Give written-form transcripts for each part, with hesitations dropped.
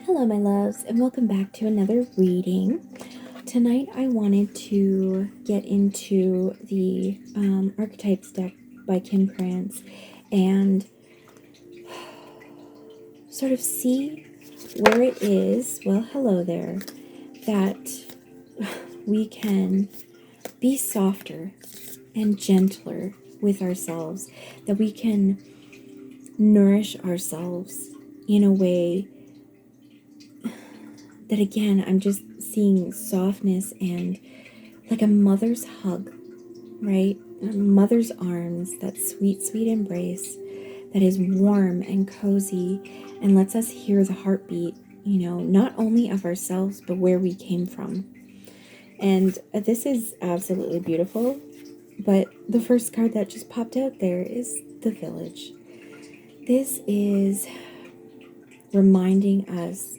Hello, my loves, and welcome back to another reading. Tonight, I wanted to get into the Archetypes deck by Kim Krantz and sort of see where it is, well, hello there, that we can be softer and gentler with ourselves, that we can nourish ourselves in a way that, again, I'm just seeing softness and like a mother's hug, right? A mother's arms, that sweet, sweet embrace that is warm and cozy and lets us hear the heartbeat, not only of ourselves, but where we came from. And this is absolutely beautiful. But the first card that just popped out there is the Village. This is reminding us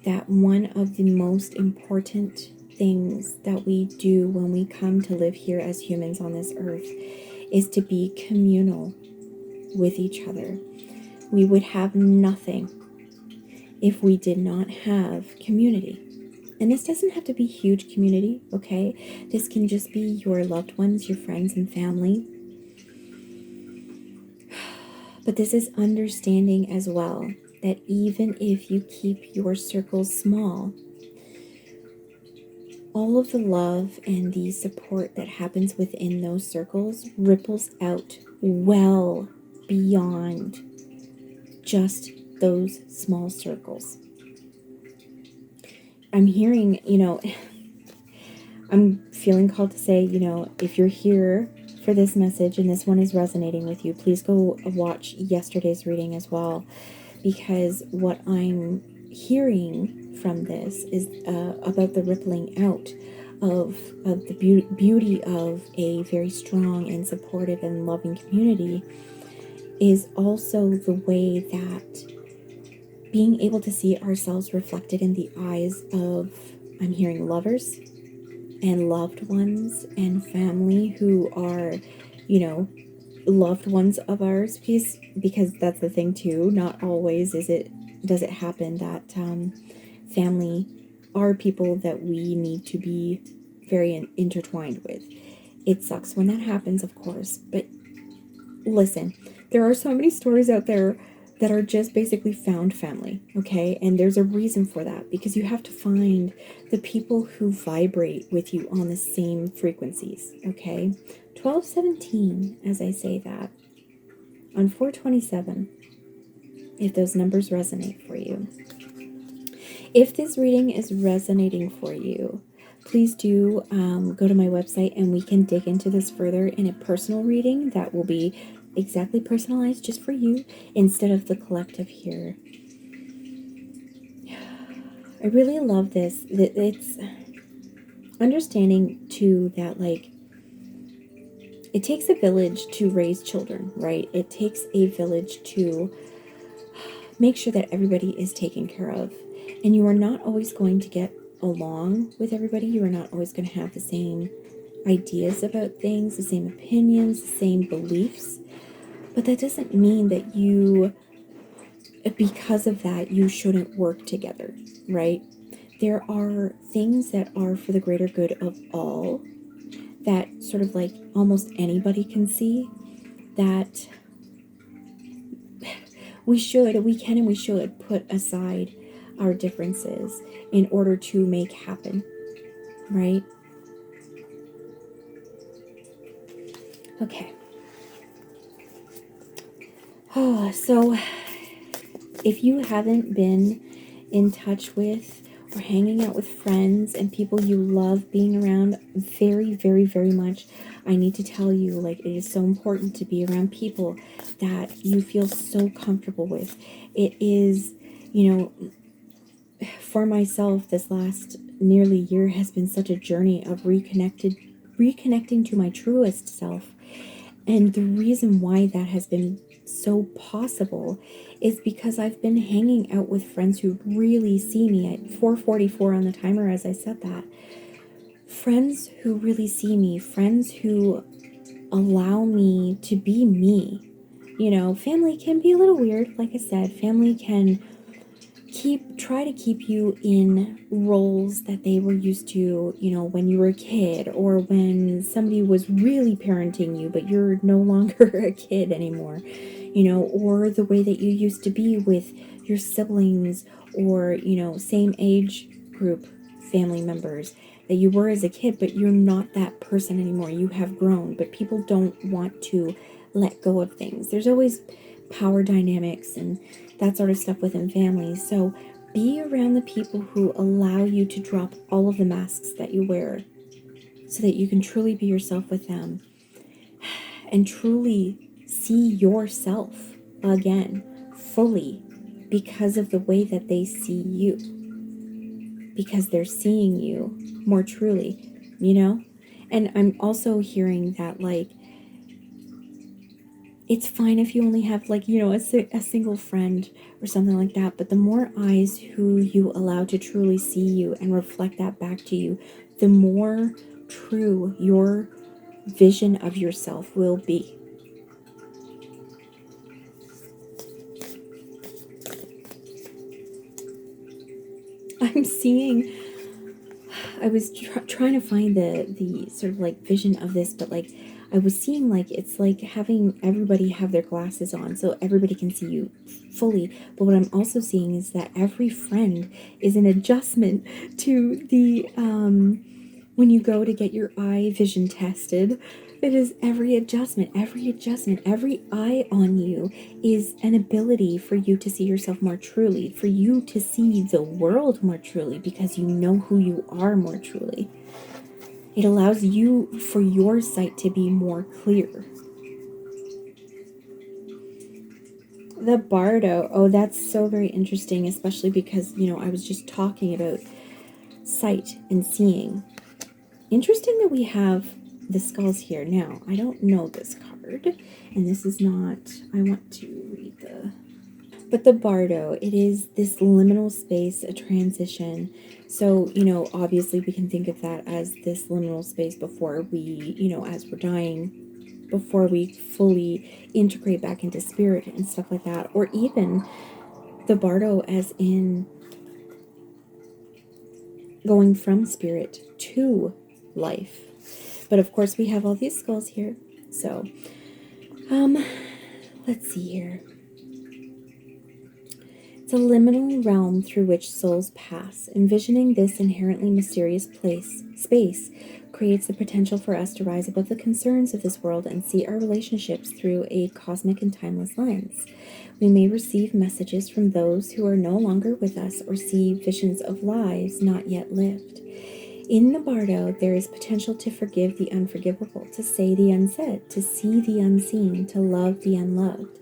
that one of the most important things that we do when we come to live here as humans on this earth is to be communal with each other. We would have nothing if we did not have community. And this doesn't have to be huge community, okay? This can just be your loved ones, your friends and family. But this is understanding as well that even if you keep your circles small, all of the love and the support that happens within those circles ripples out well beyond just those small circles. I'm hearing, I'm feeling called to say, if you're here for this message and this one is resonating with you, please go watch yesterday's reading as well, because what I'm hearing from this is about the rippling out of the beauty of a very strong and supportive and loving community is also the way that being able to see ourselves reflected in the eyes of, I'm hearing, lovers and loved ones and family who are, loved ones of ours, because that's the thing too. Not always does it happen that family are people that we need to be very intertwined with. It sucks when that happens, of course, but listen, there are so many stories out there that are just basically found family, okay? And there's a reason for that, because you have to find the people who vibrate with you on the same frequencies, okay? 1217, as I say that, on 427, if those numbers resonate for you. If this reading is resonating for you, please do go to my website and we can dig into this further in a personal reading that will be exactly personalized just for you instead of the collective here. I really love this. It's understanding too that, like, it takes a village to raise children, right? It takes a village to make sure that everybody is taken care of. And you are not always going to get along with everybody. You are not always going to have the same ideas about things, the same opinions, the same beliefs. But that doesn't mean that because of that, you shouldn't work together, right? There are things that are for the greater good of all that sort of like almost anybody can see, that we can and we should put aside our differences in order to make happen, right? Okay. Oh, so if you haven't been in touch with or hanging out with friends and people you love being around very, very, very much, I need to tell you, like, it is so important to be around people that you feel so comfortable with. It is, for myself, this last nearly year has been such a journey of reconnecting to my truest self. And the reason why that has been so possible is because I've been hanging out with friends who really see me at 4:44 on the timer as I said that. Friends who really see me, friends who allow me to be me. Family can be a little weird. Like I said, family can try to keep you in roles that they were used to, you know, when you were a kid, or when somebody was really parenting you, but you're no longer a kid anymore, you know, or the way that you used to be with your siblings, or, you know, same age group family members that you were as a kid, but you're not that person anymore. You have grown, but people don't want to let go of things. There's always power dynamics and that sort of stuff within families. So be around the people who allow you to drop all of the masks that you wear, so that you can truly be yourself with them and truly see yourself again fully, because of the way that they see you, because they're seeing you more truly, you know? And I'm also hearing that, like, it's fine if you only have, like, you know, a single friend or something like that, but the more eyes who you allow to truly see you and reflect that back to you, the more true your vision of yourself will be. I'm seeing, I was trying to find the sort of like vision of this, but like I was seeing, like, it's like having everybody have their glasses on so everybody can see you fully. But what I'm also seeing is that every friend is an adjustment to the when you go to get your eye vision tested. It is every adjustment, every eye on you is an ability for you to see yourself more truly, for you to see the world more truly, because you know who you are more truly. It allows you for your sight to be more clear. The Bardo, oh, that's so very interesting, especially because, you know, I was just talking about sight and seeing. Interesting that we have the skulls here. Now, I don't know this card, and this is not, I want to read the, but the Bardo, it is this liminal space, a transition. So, you know, obviously we can think of that as this liminal space before we, you know, as we're dying, before we fully integrate back into spirit and stuff like that. Or even the Bardo as in going from spirit to life. But of course we have all these skulls here. So, let's see here. It's a liminal realm through which souls pass. Envisioning this inherently mysterious space creates the potential for us to rise above the concerns of this world and see our relationships through a cosmic and timeless lens. We may receive messages from those who are no longer with us, or see visions of lives not yet lived. In the Bardo, there is potential to forgive the unforgivable, to say the unsaid, to see the unseen, to love the unloved,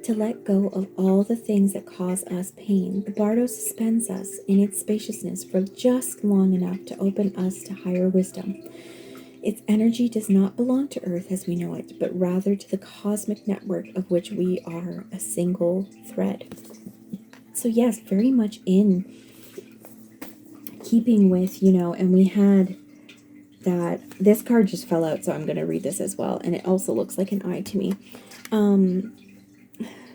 to let go of all the things that cause us pain. The Bardo suspends us in its spaciousness for just long enough to open us to higher wisdom. Its energy does not belong to Earth as we know it, but rather to the cosmic network of which we are a single thread. So yes, very much in keeping with, you know, and we had that, this card just fell out, so I'm going to read this as well, and it also looks like an eye to me.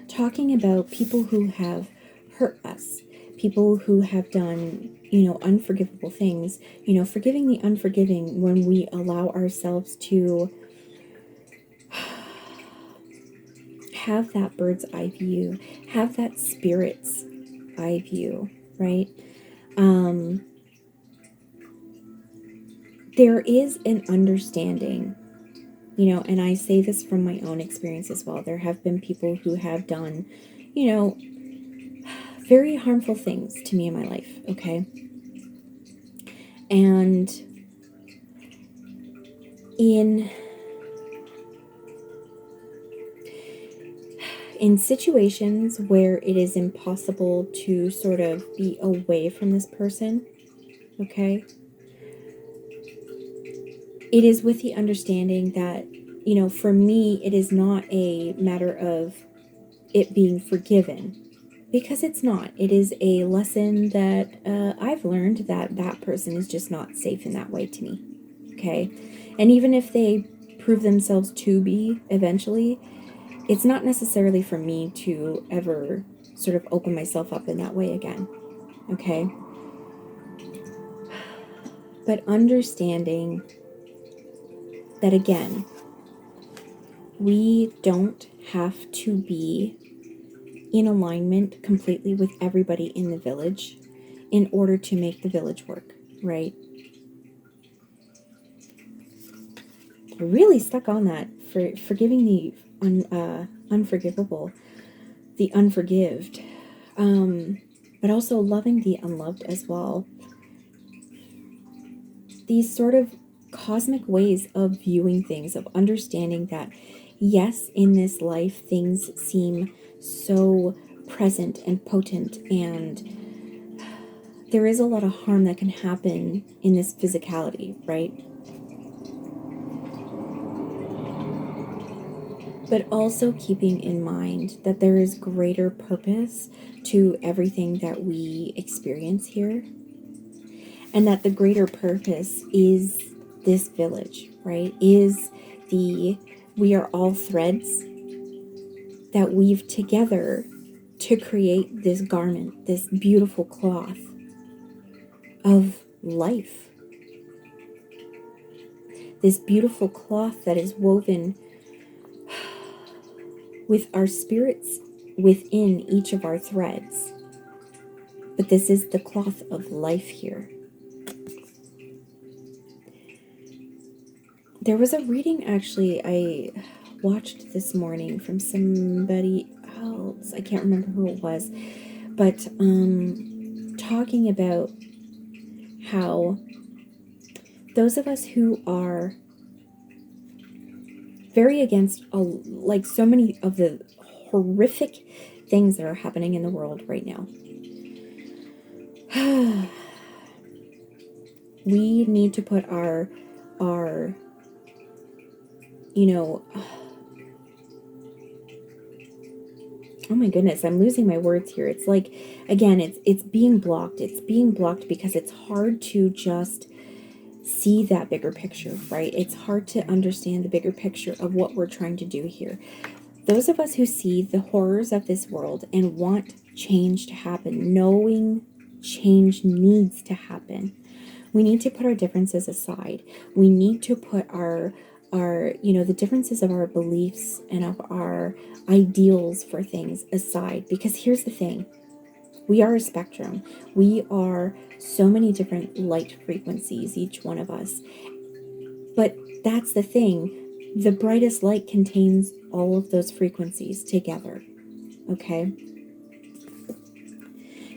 Talking about people who have hurt us, people who have done, you know, unforgivable things, you know, forgiving the unforgiving when we allow ourselves to have that bird's eye view, have that spirit's eye view, right? There is an understanding, you know, and I say this from my own experience as well. There have been people who have done, you know, very harmful things to me in my life, okay? And in situations where it is impossible to sort of be away from this person, okay, it is with the understanding that, you know, for me, it is not a matter of it being forgiven, because it's not. It is a lesson that I've learned that that person is just not safe in that way to me, okay? And even if they prove themselves to be eventually, it's not necessarily for me to ever sort of open myself up in that way again. okay? But understanding that, again, we don't have to be in alignment completely with everybody in the village in order to make the village work, right? Really stuck on that for forgiving the unforgivable, the unforgived, but also loving the unloved as well. These sort of cosmic ways of viewing things, of understanding that, yes, in this life, things seem so present and potent, and there is a lot of harm that can happen in this physicality, right? But also keeping in mind that there is greater purpose to everything that we experience here. And that the greater purpose is this village, right? Is we are all threads that weave together to create this garment, this beautiful cloth of life. This beautiful cloth that is woven with our spirits within each of our threads. But this is the cloth of life here. There was a reading actually I watched this morning from somebody else. I can't remember who it was, but talking about how those of us who are very against like so many of the horrific things that are happening in the world right now, we need to put our oh my goodness, I'm losing my words here. It's like, again, it's being blocked. It's being blocked because it's hard to just see that bigger picture, right? It's hard to understand the bigger picture of what we're trying to do here. Those of us who see the horrors of this world and want change to happen, knowing change needs to happen, we need to put our differences aside. We need to put our the differences of our beliefs and of our ideals for things aside. Because here's the thing. We are a spectrum. We are so many different light frequencies, each one of us. But that's the thing. The brightest light contains all of those frequencies together. Okay?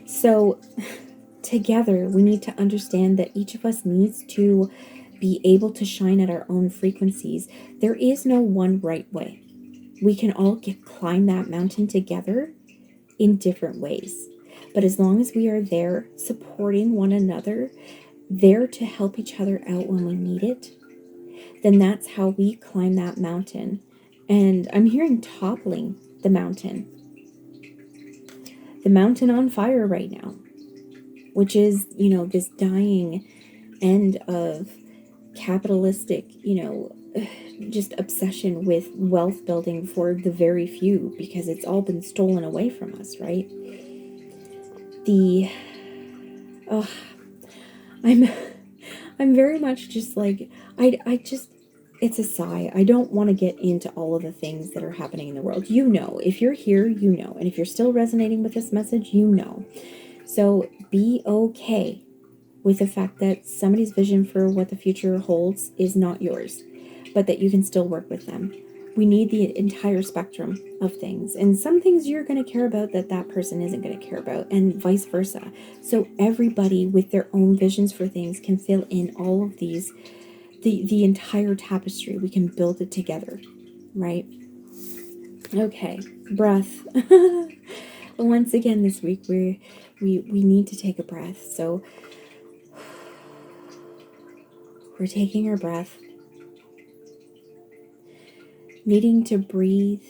So together, we need to understand that each of us needs to be able to shine at our own frequencies. There is no one right way. We can all climb that mountain together in different ways. But as long as we are there supporting one another, there to help each other out when we need it, then that's how we climb that mountain. And I'm hearing toppling the mountain on fire right now, which is, this dying end of capitalistic, just obsession with wealth building for the very few, because it's all been stolen away from us, right? I'm very much just like, I just, it's a sigh. I don't want to get into all of the things that are happening in the world. If you're here, and if you're still resonating with this message, So be okay with the fact that somebody's vision for what the future holds is not yours, but that you can still work with them. We need the entire spectrum of things. And some things you're going to care about that person isn't going to care about, and vice versa. So everybody with their own visions for things can fill in all of these, the entire tapestry. We can build it together, right? Okay, breath. Once again this week, we need to take a breath. So we're taking our breath, needing to breathe.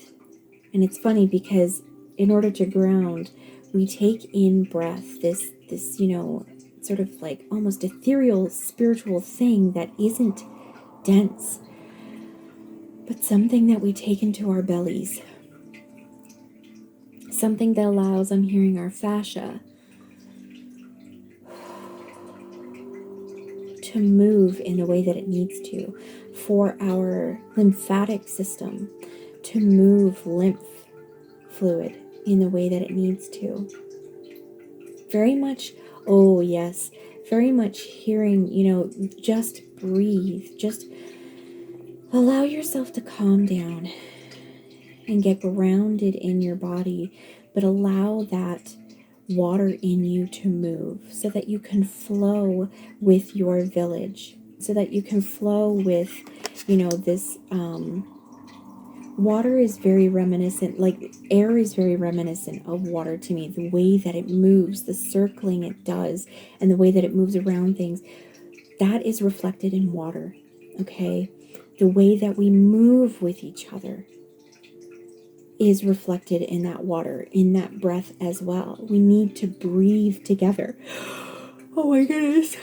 And it's funny because in order to ground, we take in breath, this sort of like almost ethereal spiritual thing that isn't dense, but something that we take into our bellies. Something that allows, I'm hearing our fascia to move in the way that it needs to, for our lymphatic system to move lymph fluid in the way that it needs to. Very much, oh yes, very much hearing, just breathe, just allow yourself to calm down and get grounded in your body, but allow that water in you to move so that you can flow with your village, so that you can flow with, this water is very reminiscent, like air is very reminiscent of water to me. The way that it moves, the circling it does, and the way that it moves around things, that is reflected in water, okay? The way that we move with each other is reflected in that water, in that breath as well. We need to breathe together. Oh my goodness.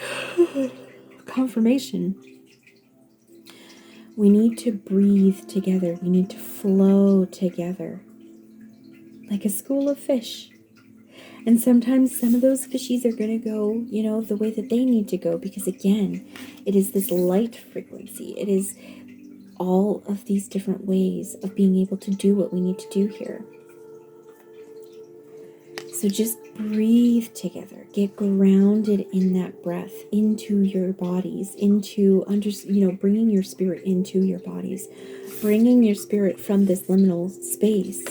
Confirmation. We need to breathe together. We need to flow together. Like a school of fish. And sometimes some of those fishies are going to go, the way that they need to go. Because again, it is this light frequency. It is all of these different ways of being able to do what we need to do here. So just breathe together. Get grounded in that breath, into your bodies, into, bringing your spirit into your bodies, bringing your spirit from this liminal space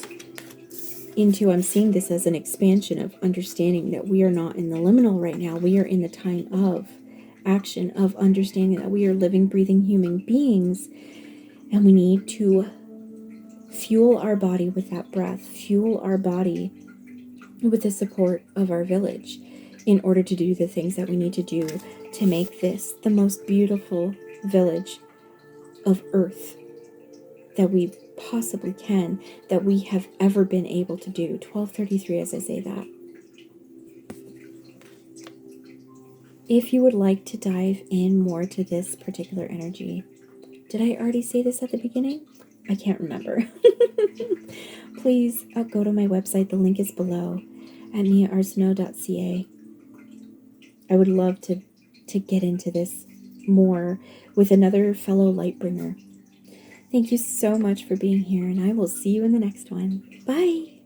into, I'm seeing this as an expansion of understanding that we are not in the liminal right now. We are in the time of action, of understanding that we are living, breathing human beings, and we need to fuel our body with that breath, fuel our body with the support of our village in order to do the things that we need to do to make this the most beautiful village of earth that we possibly can, that we have ever been able to do. 1233 as I say that. If you would like to dive in more to this particular energy, did I already say this at the beginning? I can't remember. Please go to my website. The link is below at miaarsenault.ca. I would love to get into this more with another fellow Lightbringer. Thank you so much for being here, and I will see you in the next one. Bye!